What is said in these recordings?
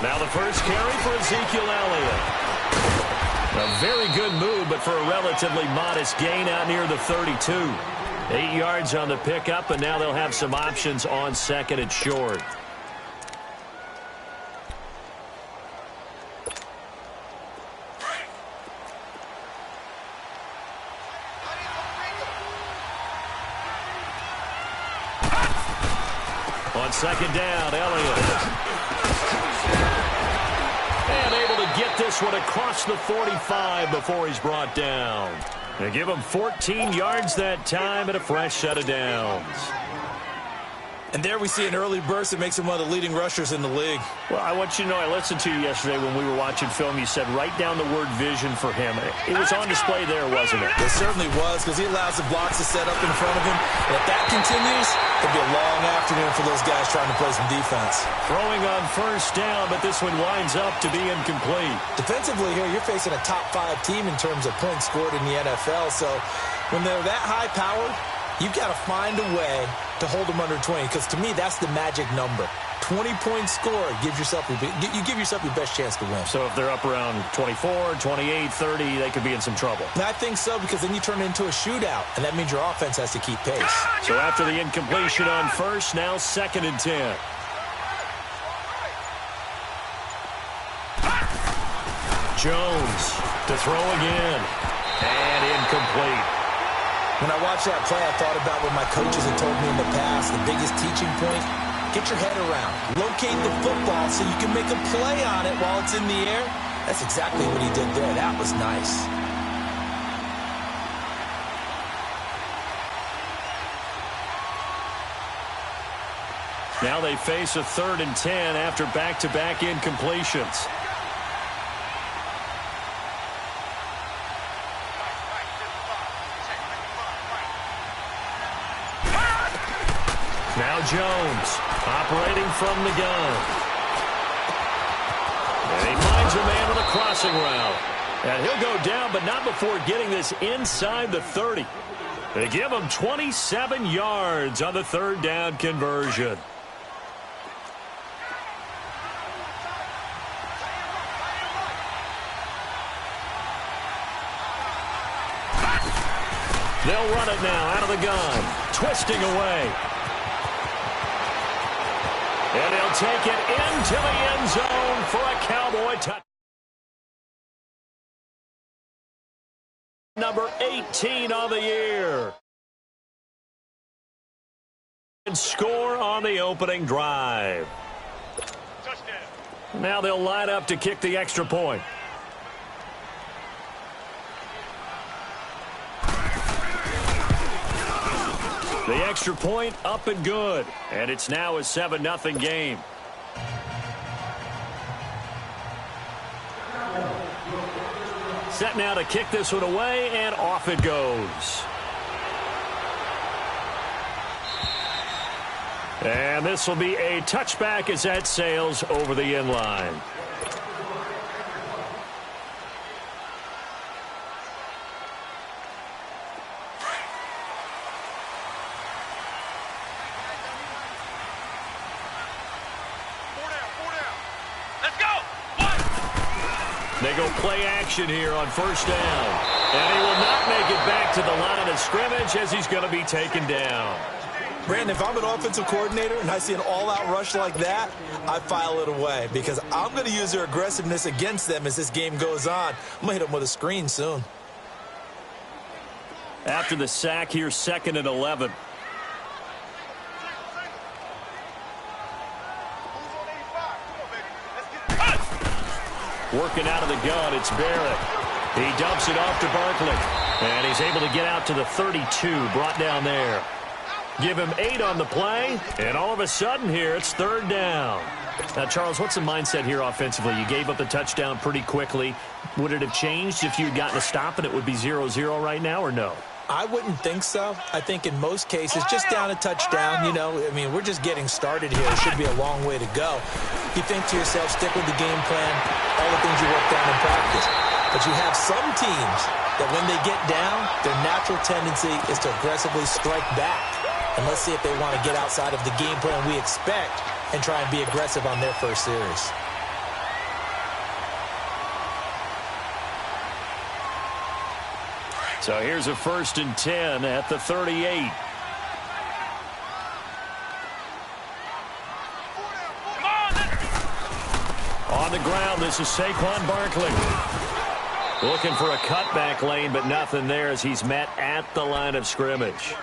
Now the first carry for Ezekiel Elliott. A very good move, but for a relatively modest gain out near the 32. 8 yards on the pickup, and now they'll have some options on second and short. On second down, Elliott. And able to get this one across the 45 before he's brought down. They give him 14 yards that time and a fresh set of downs. And there we see an early burst that makes him one of the leading rushers in the league. Well, I want you to know, I listened to you yesterday when we were watching film. You said write down the word vision for him. It was on display there, wasn't it? It certainly was, because he allows the blocks to set up in front of him. And if that continues, it'll be a long afternoon for those guys trying to play some defense. Throwing on first down, but this one winds up to be incomplete. Defensively here, you're facing a top 5 team in terms of points scored in the NFL. So when they're that high-powered, you've got to find a way to hold them under 20, because to me, that's the magic number. 20-point score gives yourself you give yourself your best chance to win. So if they're up around 24, 28, 30, they could be in some trouble. And I think so, because then you turn it into a shootout, and that means your offense has to keep pace. So after the incompletion on first, now second and 10. Jones to throw again. And incomplete. When I watched that play, I thought about what my coaches had told me in the past. The biggest teaching point, get your head around. Locate the football so you can make a play on it while it's in the air. That's exactly what he did there. That was nice. Now they face a 3rd and 10 after back-to-back incompletions. Now Jones, operating from the gun. And he finds a man with a crossing route. And he'll go down, but not before getting this inside the 30. They give him 27 yards on the 3rd down conversion. They'll run it now out of the gun, twisting away. And he'll take it into the end zone for a Cowboy touchdown. Number 18 on the year. And score on the opening drive. Touchdown. Now they'll line up to kick the extra point. The extra point up and good. And it's now a 7-0 game. Set now to kick this one away, and off it goes. And this will be a touchback as that sails over the end line. They go play action here on first down. And he will not make it back to the line of scrimmage as he's going to be taken down. Brandon, if I'm an offensive coordinator and I see an all-out rush like that, I file it away, because I'm going to use their aggressiveness against them as this game goes on. I'm going to hit them with a screen soon. After the sack here, 2nd and 11. Working out of the gun, it's Barrett. He dumps it off to Barkley. And he's able to get out to the 32, brought down there. Give him 8 on the play, and all of a sudden here, it's 3rd down. Now, Charles, what's the mindset here offensively? You gave up the touchdown pretty quickly. Would it have changed if you had gotten a stop and it would be 0-0 right now, or no? I wouldn't think so. I think in most cases, just down a touchdown, we're just getting started here. It should be a long way to go. You think to yourself, stick with the game plan, all the things you worked on in practice. But you have some teams that when they get down, their natural tendency is to aggressively strike back. And let's see if they want to get outside of the game plan we expect and try and be aggressive on their first series. So here's a 1st and 10 at the 38. On the ground, this is Saquon Barkley. Looking for a cutback lane, but nothing there as he's met at the line of scrimmage.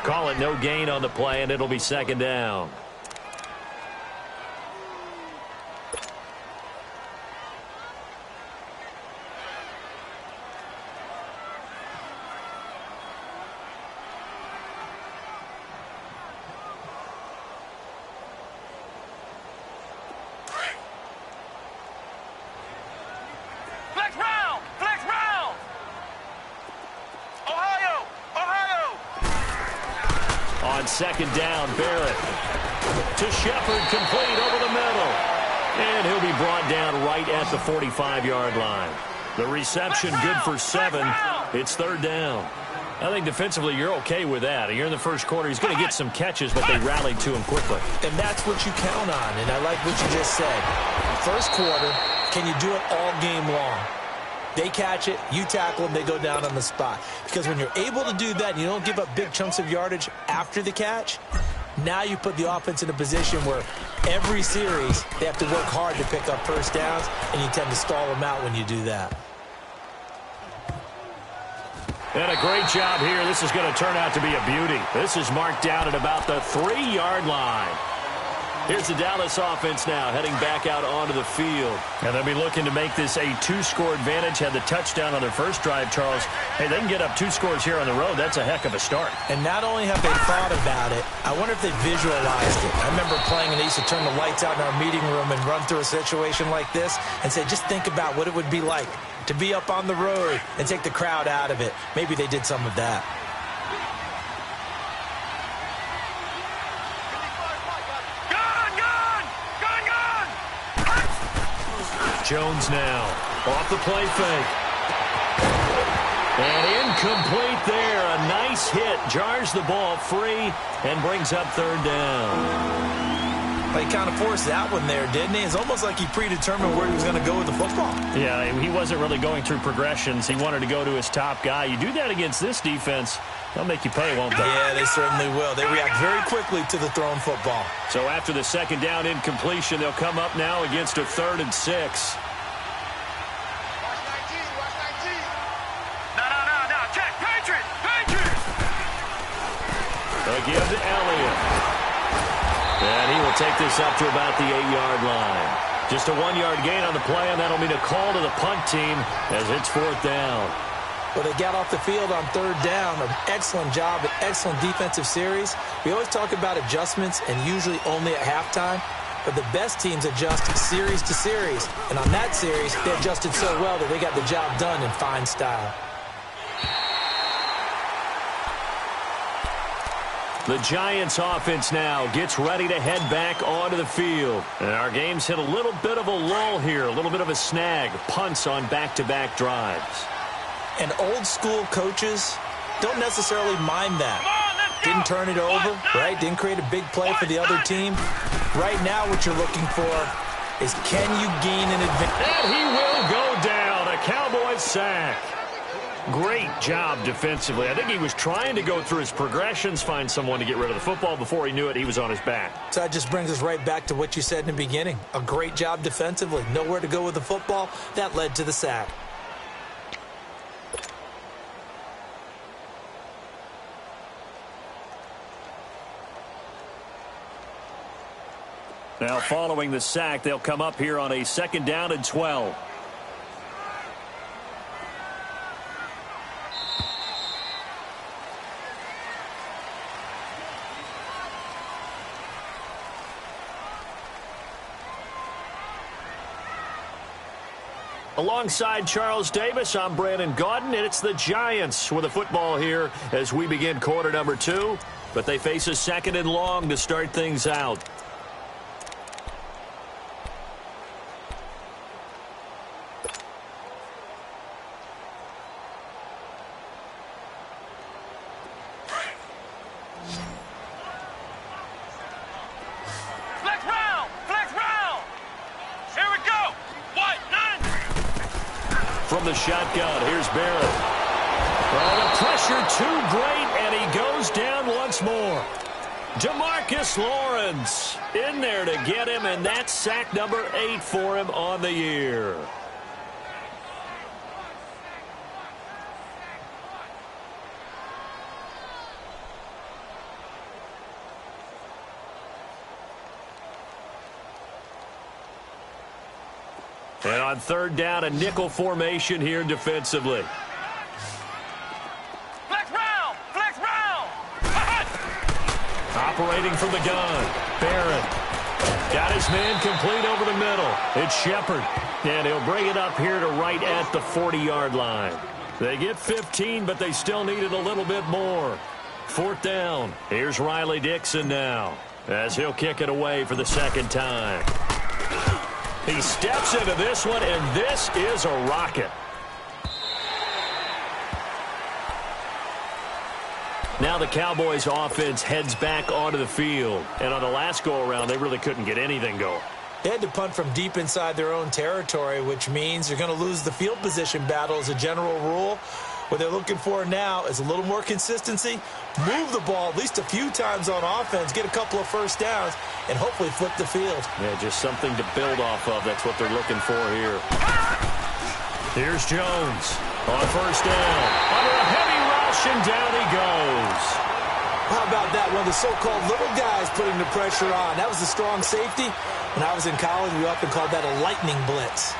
Call it no gain on the play, and it'll be 2nd down. On 2nd down, Barrett to Shepard, complete over the middle. And he'll be brought down right at the 45-yard line. The reception good for 7. It's 3rd down. I think defensively you're okay with that. You're in the first quarter. He's going to get some catches, but they rallied to him quickly. And that's what you count on, and I like what you just said. First quarter, can you do it all game long? They catch it, you tackle them, they go down on the spot. Because when you're able to do that and you don't give up big chunks of yardage after the catch, now you put the offense in a position where every series they have to work hard to pick up first downs, and you tend to stall them out when you do that. And a great job here. This is going to turn out to be a beauty. This is marked down at about the 3-yard line. Here's the Dallas offense now heading back out onto the field. And they'll be looking to make this a 2-score advantage. Had the touchdown on their first drive, Charles. Hey, they can get up 2 scores here on the road. That's a heck of a start. And not only have they thought about it, I wonder if they visualized it. I remember playing and they used to turn the lights out in our meeting room and run through a situation like this and say, just think about what it would be like to be up on the road and take the crowd out of it. Maybe they did some of that. Jones now off the play fake. And incomplete there. A nice hit. Jars the ball free and brings up 3rd down. He kind of forced that one there, didn't he? It's almost like he predetermined where he was going to go with the football. Yeah, he wasn't really going through progressions. He wanted to go to his top guy. You do that against this defense, they'll make you pay, won't they? Yeah, they certainly will. They react very quickly to the thrown football. So after the 2nd down incompletion, they'll come up now against a 3rd and 6. They'll give to Elliott. And he will take this up to about the 8-yard line. Just a 1-yard gain on the play, and that'll mean a call to the punt team as it's 4th down. Well, they got off the field on 3rd down. An excellent job, an excellent defensive series. We always talk about adjustments and usually only at halftime. But the best teams adjust series to series. And on that series, they adjusted so well that they got the job done in fine style. The Giants offense now gets ready to head back onto the field. And our game's hit a little bit of a lull here, a little bit of a snag. Punts on back-to-back drives. And old-school coaches don't necessarily mind that. Didn't turn it over, right? Didn't create a big play for the other team. Right now what you're looking for is can you gain an advantage? And he will go down. A Cowboys sack. Great job defensively. I think he was trying to go through his progressions, find someone to get rid of the football. Before he knew it, he was on his back. So that just brings us right back to what you said in the beginning. A great job defensively. Nowhere to go with the football. That led to the sack. Now following the sack, they'll come up here on a 2nd down and 12. Alongside Charles Davis, I'm Brandon Gaudin, and it's the Giants with the football here as we begin quarter number 2. But they face a 2nd and long to start things out. From the shotgun, here's Barrett. Oh, the pressure too great, and he goes down once more. DeMarcus Lawrence in there to get him, and that's sack number 8 for him on the year. And on third down, a nickel formation here defensively. Flex round! Flex round! Operating from the gun. Barrett. Got his man complete over the middle. It's Shepard. And he'll bring it up here to right at the 40-yard line. They get 15, but they still needed a little bit more. Fourth down. Here's Riley Dixon now, as he'll kick it away for the second time. He steps into this one, and this is a rocket. Now the Cowboys' offense heads back onto the field. And on the last go-around, they really couldn't get anything going. They had to punt from deep inside their own territory, which means you're going to lose the field position battle as a general rule. What they're looking for now is a little more consistency, move the ball at least a few times on offense, get a couple of first downs, and hopefully flip the field. Yeah, just something to build off of. That's what they're looking for here. Here's Jones on first down. Under a heavy rush, and down he goes. How about that? One of the so-called little guys putting the pressure on. That was a strong safety. When I was in college, we often called that a lightning blitz.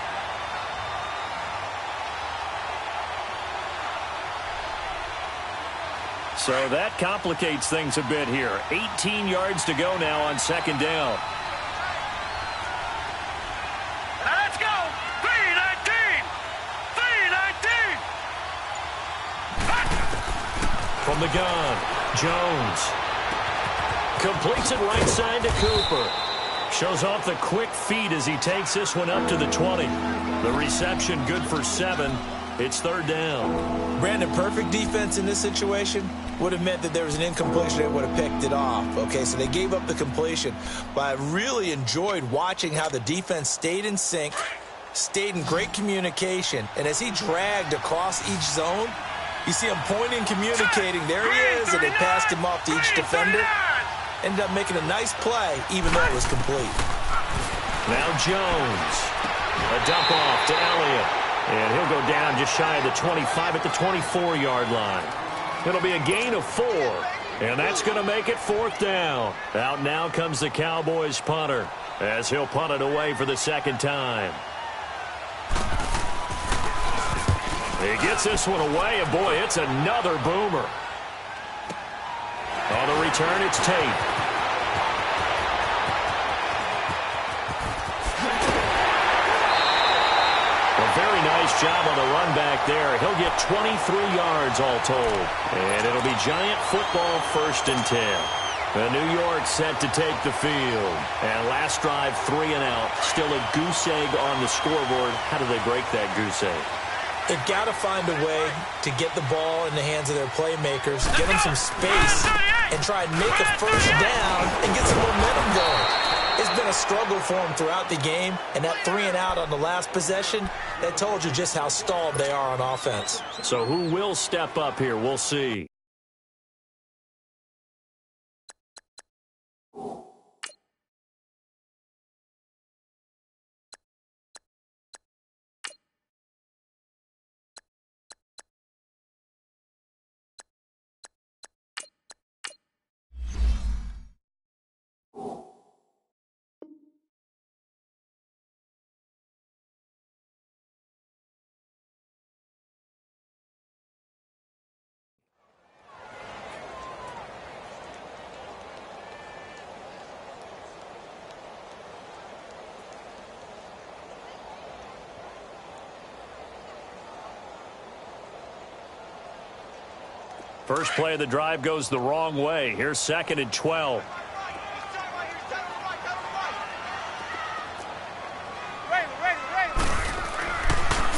So that complicates things a bit here. 18 yards to go now on second down. Now let's go! 3-19! 3-19! From the gun, Jones. Completes it right side to Cooper. Shows off the quick feet as he takes this one up to the 20. The reception good for 7. It's third down. Brandon, perfect defense in this situation would have meant that there was an incompletion that would have picked it off. Okay, so they gave up the completion. But I really enjoyed watching how the defense stayed in sync, stayed in great communication. And as he dragged across each zone, you see him pointing, communicating. There he is, and they passed him off to each defender. Ended up making a nice play, even though it was complete. Now Jones. A dump off to Elliott. And he'll go down just shy of the 25 at the 24-yard line. It'll be a gain of 4. And that's going to make it fourth down. Out now comes the Cowboys punter, as he'll punt it away for the second time. He gets this one away, and boy, it's another boomer. On the return, it's Tate. Very nice job on the run back there. He'll get 23 yards all told. And it'll be Giant football, 1st and 10. The New York set to take the field. And last drive, 3 and out. Still a goose egg on the scoreboard. How do they break that goose egg? They've got to find a way to get the ball in the hands of their playmakers, get them some space, and try and make a first down and get some momentum going. It's been a struggle for them throughout the game, and that 3 and out on the last possession, that told you just how stalled they are on offense. So who will step up here? We'll see. First play of the drive goes the wrong way. Here's 2nd and 12.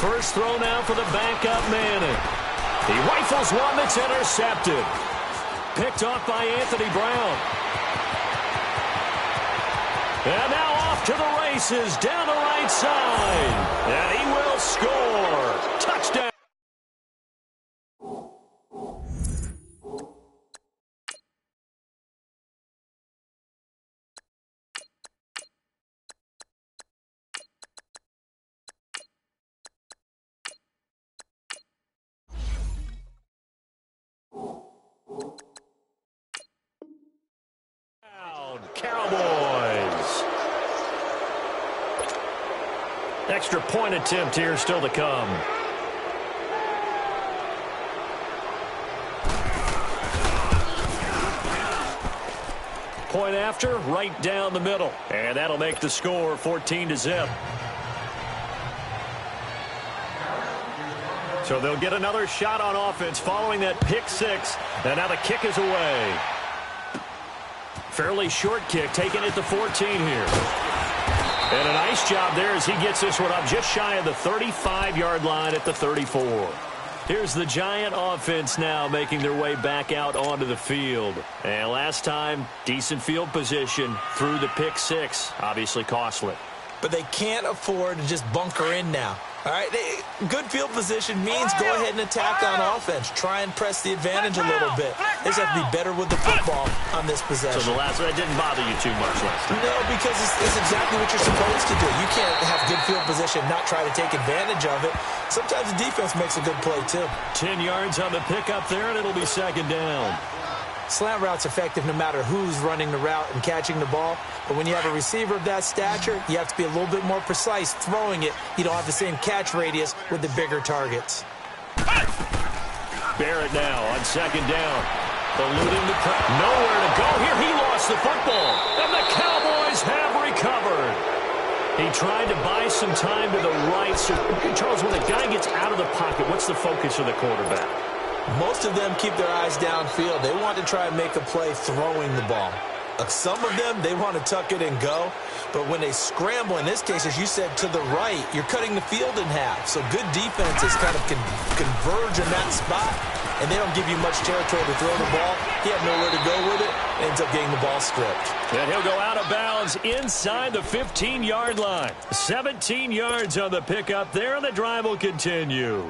First throw now for the backup Manning. He rifles one that's intercepted. Picked off by Anthony Brown. And now off to the races down the right side. And he will score. Touchdown. Extra point attempt here still to come. Point after, right down the middle. And that'll make the score 14-0. So they'll get another shot on offense following that pick six. And now the kick is away. Fairly short kick, taken at the 14 here. And a nice job there as he gets this one up just shy of the 35-yard line at the 34. Here's the Giant offense now making their way back out onto the field. And last time, decent field position through the pick six. Obviously costly. But they can't afford to just bunker in now. All right, good field position means go ahead and attack on offense. Try and press the advantage a little bit. They just have to be better with the football on this possession. So the last one, that didn't bother you too much last time? No, because it's exactly what you're supposed to do. You can't have good field position, not try to take advantage of it. Sometimes the defense makes a good play, too. 10 yards on the pickup there, and it'll be second down. Slant route's effective no matter who's running the route and catching the ball. But when you have a receiver of that stature, you have to be a little bit more precise throwing it. You don't have the same catch radius with the bigger targets. Barrett now on second down. Eluding the press. Nowhere to go here. He lost the football. And the Cowboys have recovered. He tried to buy some time to the right. So, Charles, when a guy gets out of the pocket, what's the focus of the quarterback? Most of them keep their eyes downfield. They want to try and make a play throwing the ball. Some of them, they want to tuck it and go. But when they scramble, in this case, as you said, to the right, you're cutting the field in half. So good defenses kind of converge in that spot, and they don't give you much territory to throw the ball. He had nowhere to go with it, ends up getting the ball stripped. And he'll go out of bounds inside the 15-yard line. 17 yards on the pickup there, and the drive will continue.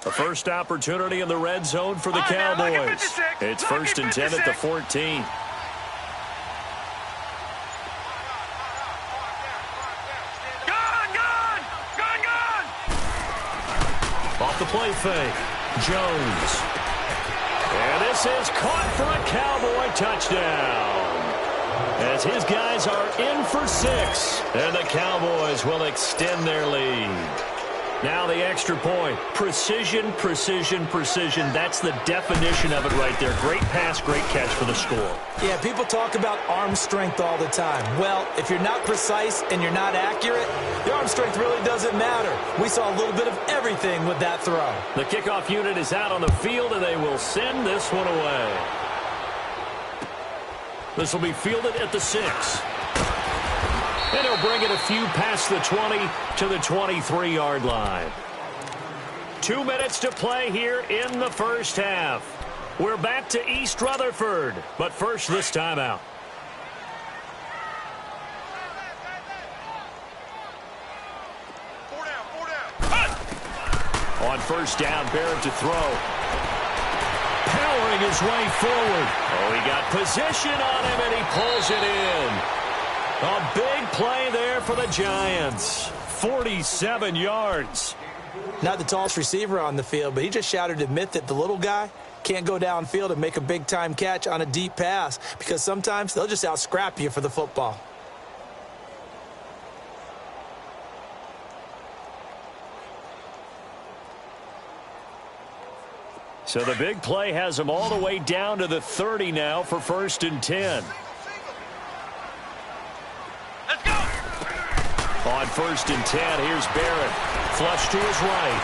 A first opportunity in the red zone for the Cowboys. It's first and 10 at the 14. Off the play fake. Jones. And this is caught for a Cowboy touchdown. As his guys are in for 6. And the Cowboys will extend their lead. Now the extra point. Precision, precision, precision. That's the definition of it right there. Great pass, great catch for the score. Yeah, people talk about arm strength all the time. Well, if you're not precise and you're not accurate, the arm strength really doesn't matter. We saw a little bit of everything with that throw. The kickoff unit is out on the field, and they will send this one away. This will be fielded at the 6. And he'll bring it a few past the 20 to the 23-yard line. 2 minutes to play here in the first half. We're back to East Rutherford, but first this timeout. On first down, Barrett to throw. Powering his way forward. Oh, he got position on him, and he pulls it in. A big play there for the Giants. 47 yards. Not the tallest receiver on the field, but he just shouted to admit that the little guy can't go downfield and make a big-time catch on a deep pass because sometimes they'll just out-scrap you for the football. So the big play has him all the way down to the 30 now for first and 10. On first and 10, here's Barrett. Flush to his right.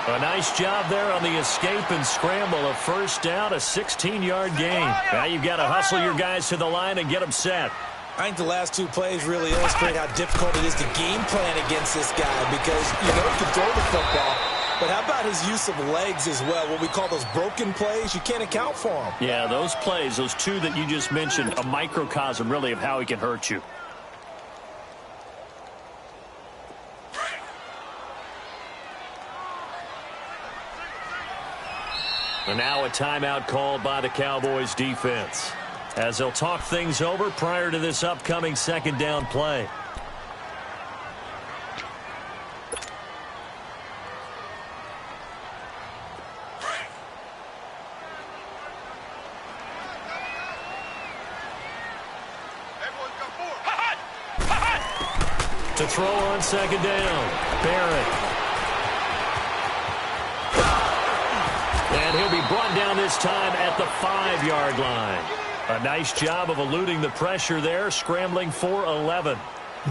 A nice job there on the escape and scramble. A first down, a 16-yard gain. Now you've got to hustle your guys to the line and get them set. I think the last 2 plays really illustrate how difficult it is to game plan against this guy because you know he can throw the football. But how about his use of legs as well? What we call those broken plays, you can't account for them. Yeah, those plays, those 2 that you just mentioned, a microcosm really of how he can hurt you. And now a timeout called by the Cowboys defense. as they'll talk things over prior to this upcoming second down play. To throw on second down, Barrett. And he'll be brought down this time at the 5-yard line. A nice job of eluding the pressure there, scrambling for 11.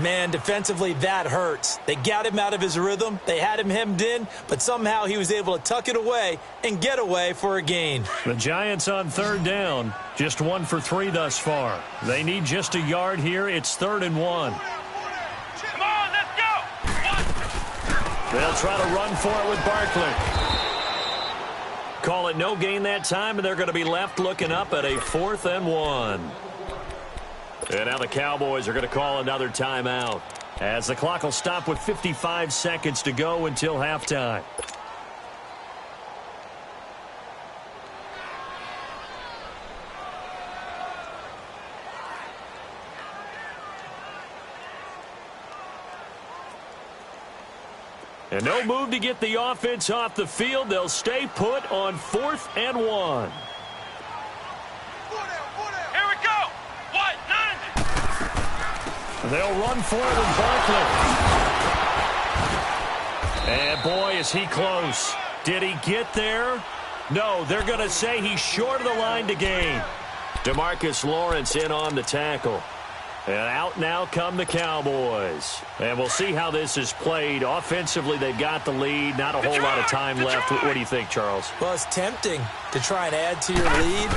Man, defensively, that hurts. They got him out of his rhythm. They had him hemmed in, but somehow he was able to tuck it away and get away for a gain. The Giants on third down, just 1 for 3 thus far. They need just a yard here. It's 3rd and 1. Come on, let's go. They'll try to run for it with Barkley. Call it no gain that time, and they're going to be left looking up at a 4th and 1. And now the Cowboys are going to call another timeout, as the clock will stop with 55 seconds to go until halftime. And no move to get the offense off the field. They'll stay put on 4th and 1. Here we go. What? 90. They'll run for it with Barkley. And boy, is he close. Did he get there? No, they're going to say he's short of the line to gain. DeMarcus Lawrence in on the tackle. And out now come the Cowboys. And we'll see how this is played. Offensively, they've got the lead. Not a whole lot of time left. What do you think, Charles? Well, it's tempting to try and add to your lead,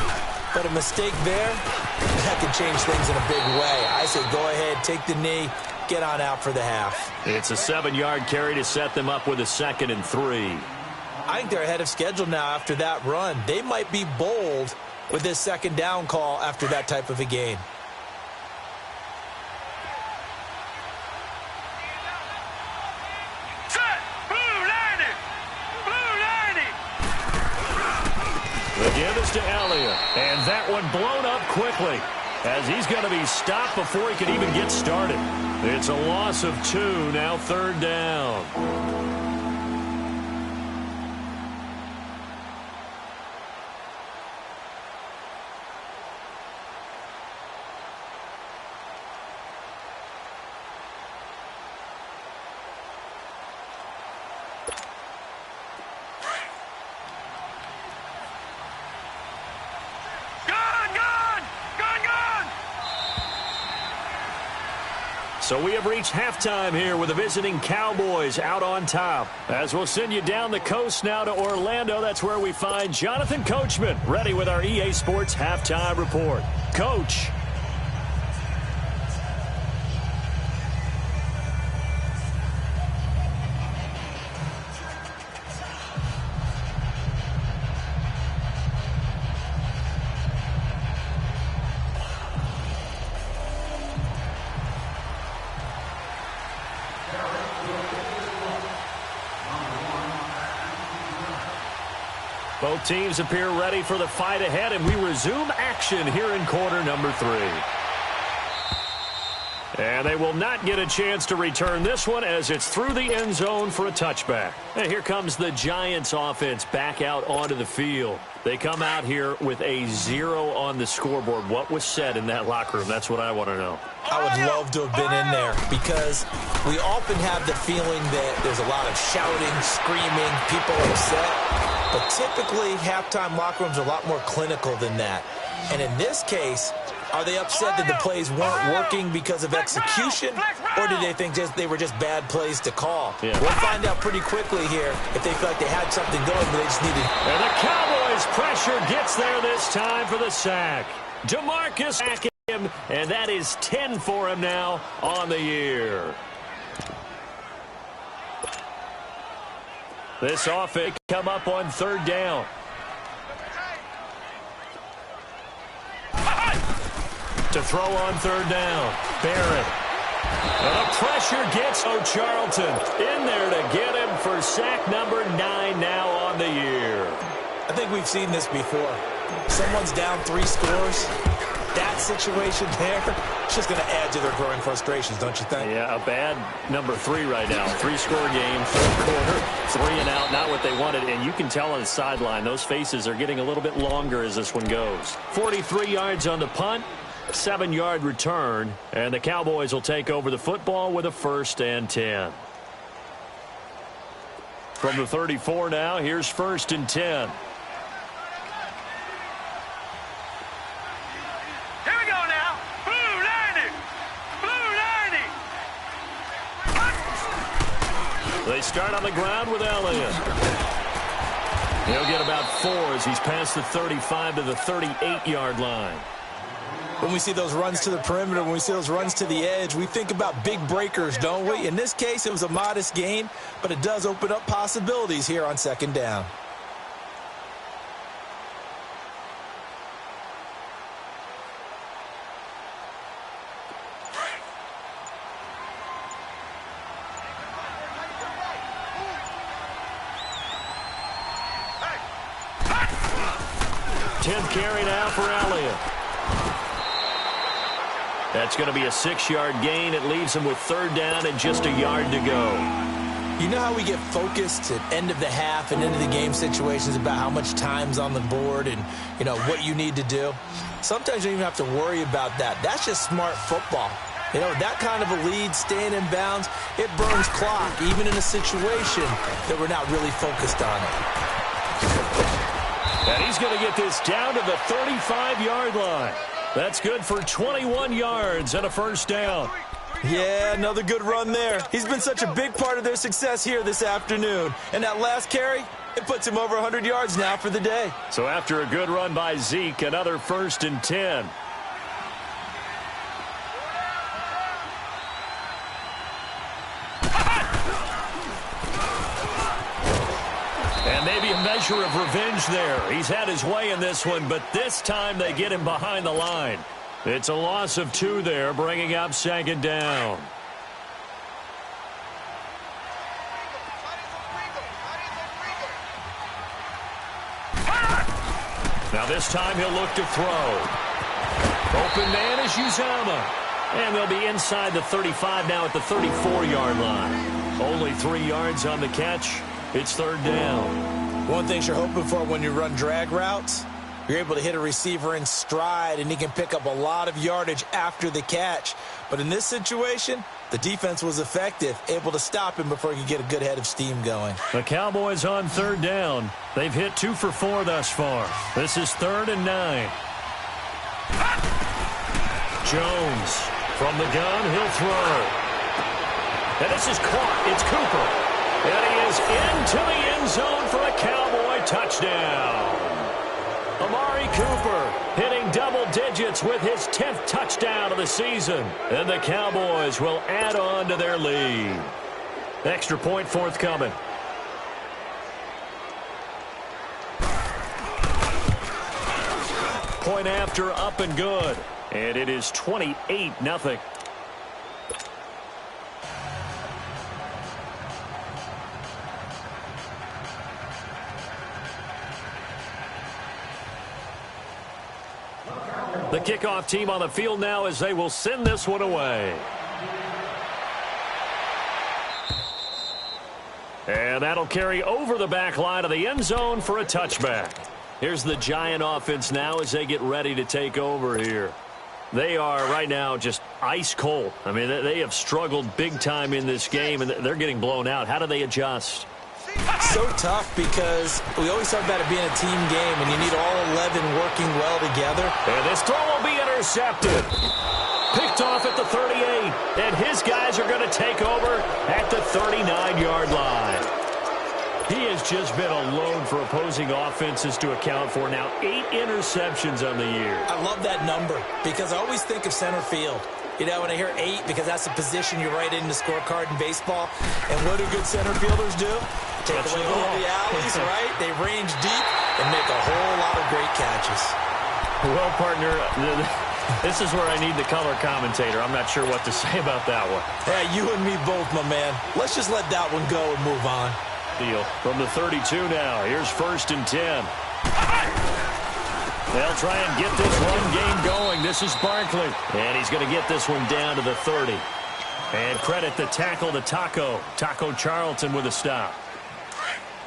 but a mistake there, that can change things in a big way. I say go ahead, take the knee, get on out for the half. It's a 7-yard carry to set them up with a 2nd and 3. I think they're ahead of schedule now after that run. They might be bold with this second down call after that type of a gain. The give is to Elliott, and that one blown up quickly as he's going to be stopped before he can even get started. It's a loss of 2, now 3rd down. So we have reached halftime here with the visiting Cowboys out on top. As we'll send you down the coast now to Orlando, that's where we find Jonathan Coachman ready with our EA Sports Halftime Report. Coach. Both teams appear ready for the fight ahead, and we resume action here in quarter number 3. And they will not get a chance to return this one as it's through the end zone for a touchback. And here comes the Giants offense back out onto the field. They come out here with a 0 on the scoreboard. What was said in that locker room? That's what I want to know. I would love to have been in there because we often have the feeling that there's a lot of shouting, screaming, people upset. But typically, halftime locker rooms are a lot more clinical than that. And in this case, are they upset that the plays weren't working because of execution, or did they think they were just bad plays to call? Yeah. We'll find out pretty quickly here if they feel like they had something going, but they just needed. And the Cowboys pressure gets there this time for the sack. DeMarcus sack him, and that is 10 for him now on the year. This offense come up on 3rd down. To throw on 3rd down, Barrett. And the pressure gets Charlton in there to get him for sack number 9 now on the year. I think we've seen this before. Someone's down 3 scores. That that situation there, it's just going to add to their growing frustrations, don't you think? Yeah, a bad number 3 right now. 3-score game, third quarter, 3 and out, not what they wanted. And you can tell on the sideline, those faces are getting a little bit longer as this one goes. 43 yards on the punt, 7-yard return, and the Cowboys will take over the football with a 1st and 10. From the 34 now, here's 1st and 10. Here we go now. Blue 90. Blue 90. They start on the ground with Elliott. He'll get about 4 as he's past the 35 to the 38-yard line. When we see those runs to the perimeter, when we see those runs to the edge, we think about big breakers, don't we? In this case, it was a modest gain, but it does open up possibilities here on 2nd down. Tenth carry now for Elliott. That's going to be a 6-yard gain. It leaves him with 3rd down and just a yard to go. You know how we get focused at end of the half and into the game situations about how much time's on the board and, you know, what you need to do? Sometimes you don't even have to worry about that. That's just smart football. You know, that kind of a lead, staying in bounds, it burns clock, even in a situation that we're not really focused on it. And he's going to get this down to the 35-yard line. That's good for 21 yards and a 1st down. Yeah, another good run there. He's been such a big part of their success here this afternoon. And that last carry, it puts him over 100 yards now for the day. So after a good run by Zeke, another 1st and 10. And maybe a measure of revenge there. He's had his way in this one, but this time they get him behind the line. It's a loss of 2 there, bringing up 2nd down. Now this time he'll look to throw. Open man is Uzama. And they'll be inside the 35 now at the 34-yard line. Only 3 yards on the catch. It's 3rd down. One thing you're hoping for when you run drag routes, you're able to hit a receiver in stride, and he can pick up a lot of yardage after the catch. But in this situation, the defense was effective, able to stop him before he could get a good head of steam going. The Cowboys on 3rd down. They've hit 2 for 4 thus far. This is 3rd and 9. Jones from the gun, he'll throw. And this is caught. It's Cooper. And he is into the end zone for a Cowboy touchdown. Amari Cooper hitting double digits with his 10th touchdown of the season. And the Cowboys will add on to their lead. Extra point forthcoming. Point after, up and good. And it is 28-0. The kickoff team on the field now as they will send this one away. And that'll carry over the back line of the end zone for a touchback. Here's the Giant offense now as they get ready to take over here. They are right now just ice cold. I mean, they have struggled big time in this game, and they're getting blown out. How do they adjust? So tough because we always talk about it being a team game, and you need all 11 working well together. And this throw will be intercepted. Picked off at the 38, and his guys are going to take over at the 39-yard line. He has just been a load for opposing offenses to account for. Now 8 interceptions on the year. I love that number because I always think of center field. You know, when I hear 8, because that's the position you write in the scorecard in baseball. And what do good center fielders do? Take away all the alleys, right? They range deep and make a whole lot of great catches. Well, partner, this is where I need the color commentator. I'm not sure what to say about that one. Yeah, you and me both, my man. Let's just let that one go and move on. Deal. From the 32 now, here's 1st and 10. They'll try and get this run game going. This is Barkley. And he's going to get this one down to the 30. And credit the tackle to Taco Charlton with a stop.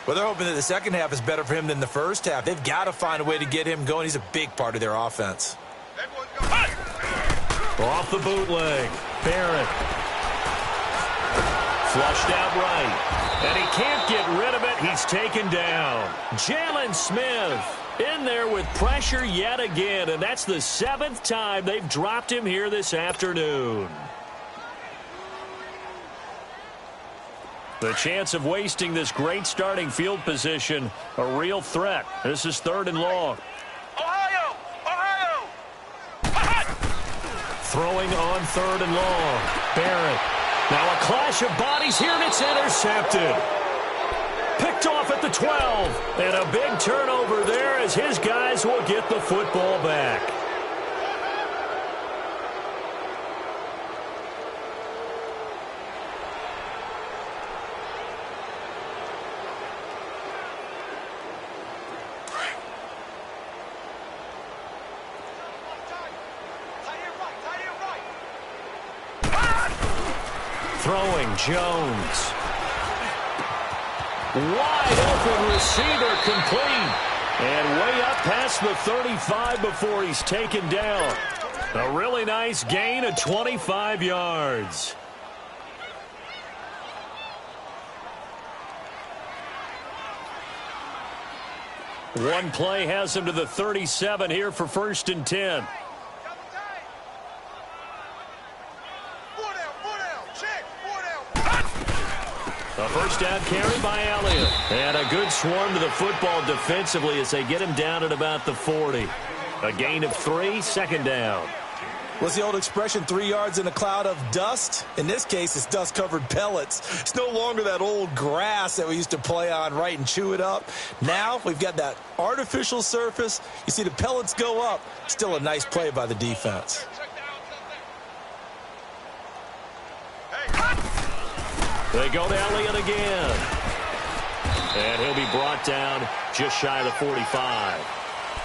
Well, they're hoping that the second half is better for him than the first half. They've got to find a way to get him going. He's a big part of their offense. Off the bootleg. Barrett. Flushed out right. And he can't get rid of it. He's taken down. Jalen Smith in there with pressure yet again. And that's the 7th time they've dropped him here this afternoon. The chance of wasting this great starting field position, a real threat. This is 3rd and long. Ohio! Throwing on 3rd and long. Barrett. Now a clash of bodies here, and it's intercepted. Picked off at the 12. And a big turnover there as his guys will get the football back. Throwing Jones. Wide open receiver complete. And way up past the 35 before he's taken down. A really nice gain of 25 yards. One play has him to the 37 here for 1st and 10. A first down carry by Elliott. And a good swarm to the football defensively as they get him down at about the 40. A gain of 3, 2nd down. What's the old expression, 3 yards in a cloud of dust? In this case, it's dust-covered pellets. It's no longer that old grass that we used to play on, right, and chew it up. Now we've got that artificial surface. You see the pellets go up. Still a nice play by the defense. They go to Elliott again. And he'll be brought down just shy of the 45.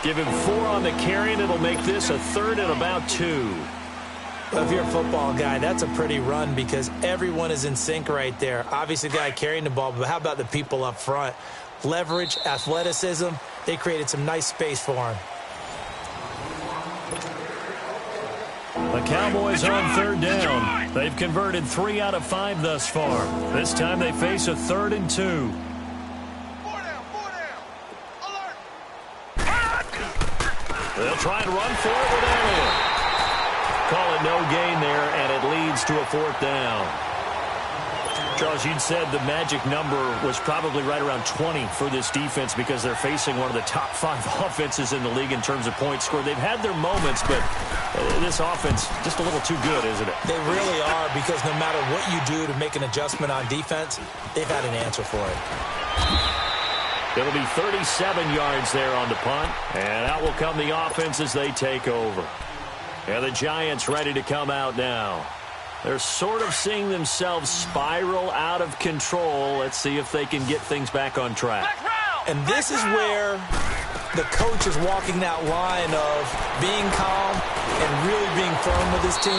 Give him 4 on the carry, and it'll make this a 3rd and about 2. Well, if you're a football guy, that's a pretty run because everyone is in sync right there. Obviously, the guy carrying the ball, but how about the people up front? Leverage, athleticism, they created some nice space for him. The Cowboys on 3rd down. They've converted 3 out of 5 thus far. This time they face a 3rd and 2. They'll try and run for it with Elliott. Call it no gain there, and it leads to a 4th down. Charles, you'd said the magic number was probably right around 20 for this defense because they're facing one of the top 5 offenses in the league in terms of points scored. They've had their moments, but this offense just a little too good, isn't it? They really are because no matter what you do to make an adjustment on defense, they've had an answer for it. It'll be 37 yards there on the punt, and out will come the offense as they take over. And the Giants ready to come out now. They're sort of seeing themselves spiral out of control. Let's see if they can get things back on track. And this is where the coach is walking that line of being calm and really being firm with his team.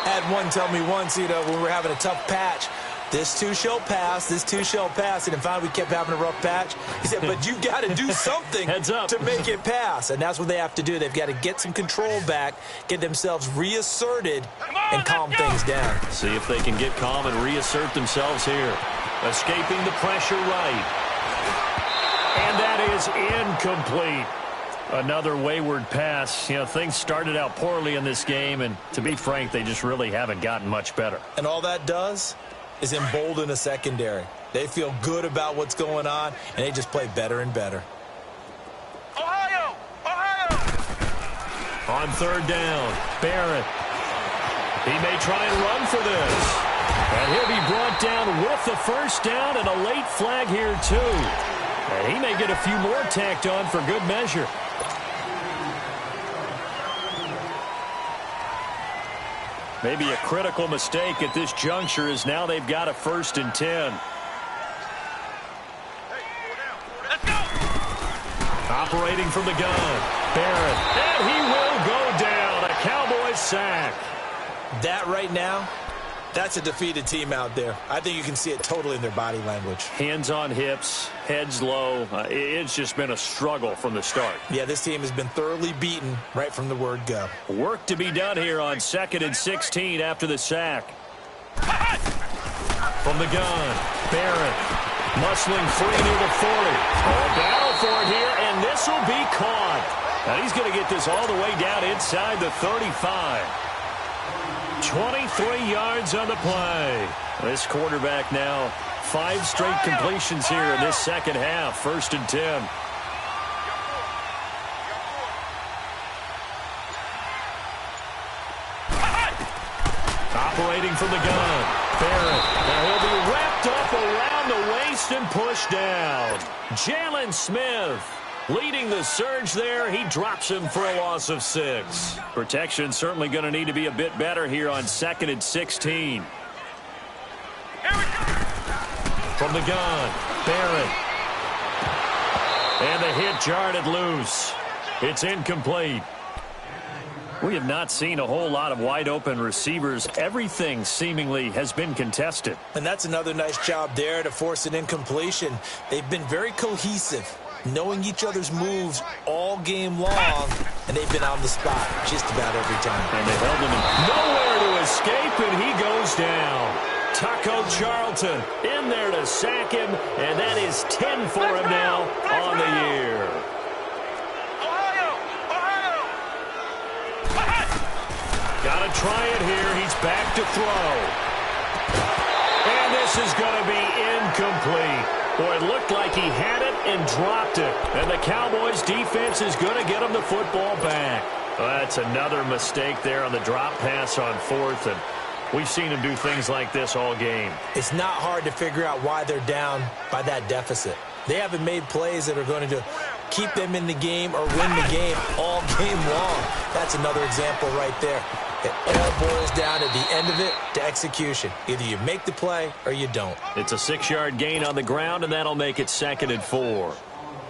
I had one tell me once, when we were having a tough patch, this too shall pass, this too shall pass. And finally we kept having a rough patch. He said, but you've got to do something Heads up. to make it pass. And that's what they have to do. They've got to get some control back, get themselves reasserted, and calm things down. See if they can get calm and reassert themselves here. Escaping the pressure right. And that is incomplete. Another wayward pass. Things started out poorly in this game, and to be frank, they just really haven't gotten much better. And all that does is embolden a secondary. They feel good about what's going on, and they just play better and better. Ohio! On 3rd down, Barrett. He may try and run for this. And he'll be brought down with the 1st down and a late flag here, too. And he may get a few more tacked on for good measure. Maybe a critical mistake at this juncture is now they've got a 1st and 10. Let's go! Operating from the gun. Barrett, and he will go down. A Cowboys sack. That right now, that's a defeated team out there. I think you can see it totally in their body language. Hands on hips, heads low. It's just been a struggle from the start. Yeah, this team has been thoroughly beaten right from the word go. Work to be done here on 2nd and 16 after the sack. From the gun, Barrett muscling free near the 40. A battle for it here, and this will be caught. Now he's going to get this all the way down inside the 35. 23 yards on the play. This quarterback now 5 straight completions here in this second half. 1st and 10. Operating from the gun, Barrett. Now he'll be wrapped up around the waist and pushed down. Jalen Smith leading the surge there. He drops him for a loss of 6. Protection certainly going to need to be a bit better here on 2nd and 16. From the gun, Barrett. And the hit jarred it loose. It's incomplete. We have not seen a whole lot of wide-open receivers. Everything seemingly has been contested. And that's another nice job there to force an incompletion. They've been very cohesive, knowing each other's moves all game long, and they've been on the spot just about every time. And they held him in nowhere to escape, and he goes down. Taco Charlton in there to sack him, and that is 10 for him now on the year. Got to try it here. He's back to throw. And this is going to be incomplete. Boy, it looked like he had it and dropped it. And the Cowboys defense is going to get him the football back. Well, that's another mistake there on the drop pass on 4th. And we've seen him do things like this all game. It's not hard to figure out why they're down by that deficit. They haven't made plays that are going to keep them in the game or win the game all game long. That's another example right there. It all boils down at the end of it to execution. Either you make the play or you don't. It's a 6-yard gain on the ground, and that'll make it 2nd and 4.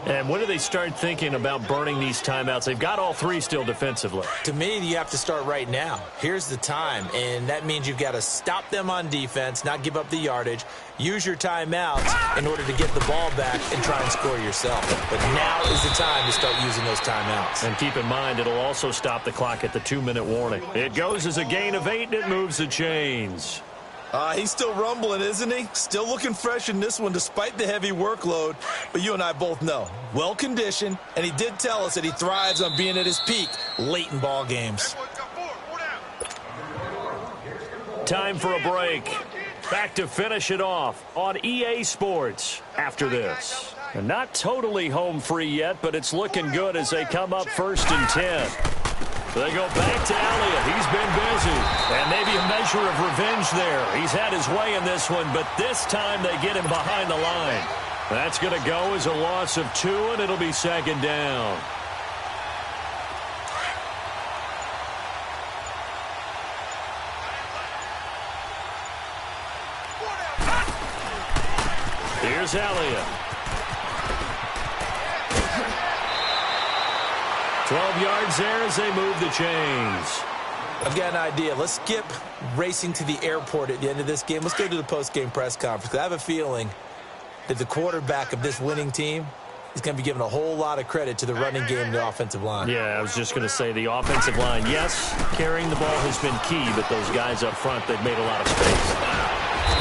And when do they start thinking about burning these timeouts? They've got all 3 still defensively. To me, you have to start right now. Here's the time, and that means you've got to stop them on defense, not give up the yardage, use your timeouts in order to get the ball back and try and score yourself. But now is the time to start using those timeouts. And keep in mind, it'll also stop the clock at the 2-minute warning. It goes as a gain of 8, and it moves the chains. He's still rumbling, isn't he? Still looking fresh in this one despite the heavy workload. But you and I both know, well-conditioned, and he did tell us that he thrives on being at his peak late in ball games. Time for a break. Back to finish it off on EA Sports after this. And not totally home free yet, but it's looking good as they come up 1st and 10. They go back to Elliott. He's been busy. And maybe a measure of revenge there. He's had his way in this one, but this time they get him behind the line. That's going to go as a loss of 2, and it'll be 2nd down. Here's Elliott. 12 yards there as they move the chains. I've got an idea. Let's skip racing to the airport at the end of this game. Let's go to the post-game press conference. I have a feeling that the quarterback of this winning team is going to be given a whole lot of credit to the running game and the offensive line. Yeah, I was just going to say the offensive line, yes, carrying the ball has been key, but those guys up front, they've made a lot of space.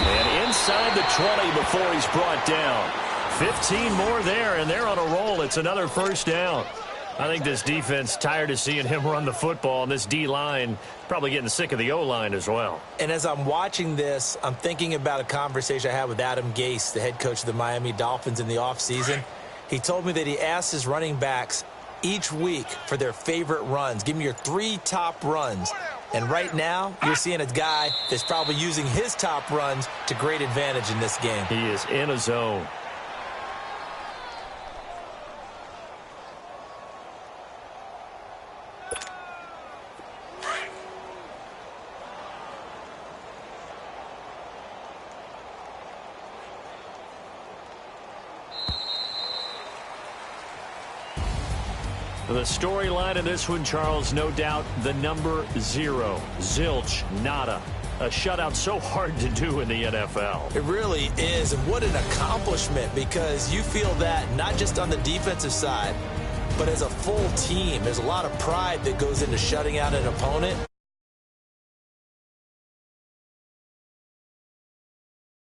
And inside the 20 before he's brought down. 15 more there, and they're on a roll. It's another 1st down. I think this defense tired of seeing him run the football, and this D-line probably getting sick of the O-line as well. And as I'm watching this, I'm thinking about a conversation I had with Adam Gase, the head coach of the Miami Dolphins in the offseason. He told me that he asked his running backs each week for their favorite runs. Give me your 3 top runs. And right now, you're seeing a guy that's probably using his top runs to great advantage in this game. He is in a zone. The storyline in this one, Charles, no doubt the number 0. Zilch, nada. A shutout so hard to do in the NFL. It really is, and what an accomplishment, because you feel that not just on the defensive side, but as a full team. There's a lot of pride that goes into shutting out an opponent.